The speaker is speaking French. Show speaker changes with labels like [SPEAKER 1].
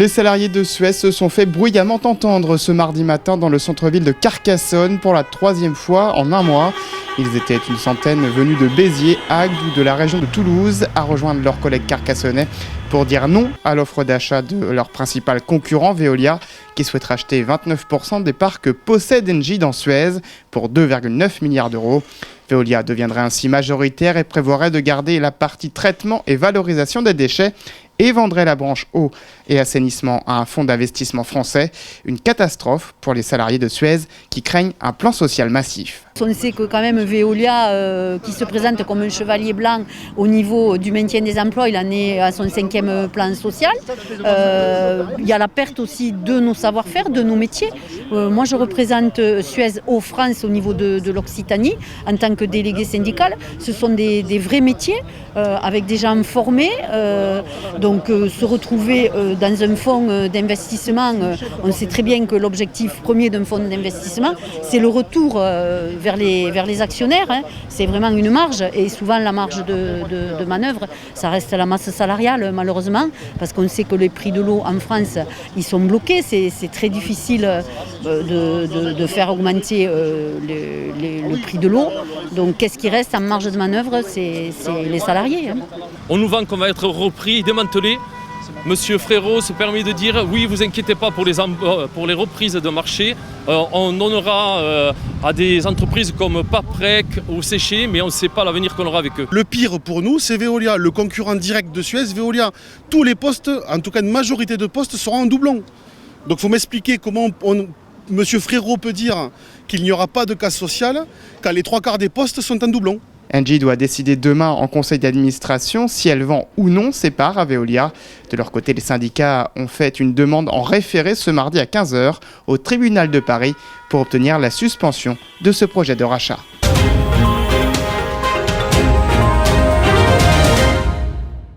[SPEAKER 1] Les salariés de Suez se sont fait bruyamment entendre ce mardi matin dans le centre-ville de Carcassonne pour la 3e fois en un mois. Ils étaient une centaine venus de Béziers, Agde ou de la région de Toulouse à rejoindre leurs collègues carcassonnais pour dire non à l'offre d'achat de leur principal concurrent Veolia qui souhaite racheter 29% des parts que possède Engie dans Suez pour 2,9 milliards d'euros. Veolia deviendrait ainsi majoritaire et prévoirait de garder la partie traitement et valorisation des déchets et vendrait la branche eau et assainissement à un fonds d'investissement français. Une catastrophe pour les salariés de Suez qui craignent un plan social massif.
[SPEAKER 2] On sait que quand même Veolia, qui se présente comme un chevalier blanc au niveau du maintien des emplois, il en est à son 5e plan social. Il y a la perte aussi de nos savoir-faire, de nos métiers. Moi je représente Suez Eau France au niveau de l'Occitanie en tant que délégué syndical. Ce sont des vrais métiers avec des gens formés. Donc se retrouver dans un fonds d'investissement, on sait très bien que l'objectif premier d'un fonds d'investissement, c'est le retour vers les actionnaires. C'est vraiment une marge et souvent la marge de manœuvre, ça reste la masse salariale malheureusement parce qu'on sait que les prix de l'eau en France, ils sont bloqués. C'est très difficile de faire augmenter le prix de l'eau. Donc qu'est-ce qui reste en marge de manœuvre? C'est les salariés.
[SPEAKER 3] On nous vend qu'on va être repris, démantelé. Monsieur Frérot se permet de dire oui, vous inquiétez pas pour les reprises de marché. On donnera à des entreprises comme Paprec ou Séché, mais on ne sait pas l'avenir qu'on aura avec eux.
[SPEAKER 4] Le pire pour nous, c'est Veolia, le concurrent direct de Suez. Veolia, tous les postes, en tout cas une majorité de postes, seront en doublon. Donc il faut m'expliquer comment Monsieur Frérot peut dire qu'il n'y aura pas de casse sociale quand les 3/4 des postes sont en doublon.
[SPEAKER 1] Engie doit décider demain en conseil d'administration si elle vend ou non ses parts à Veolia. De leur côté, les syndicats ont fait une demande en référé ce mardi à 15h au tribunal de Paris pour obtenir la suspension de ce projet de rachat.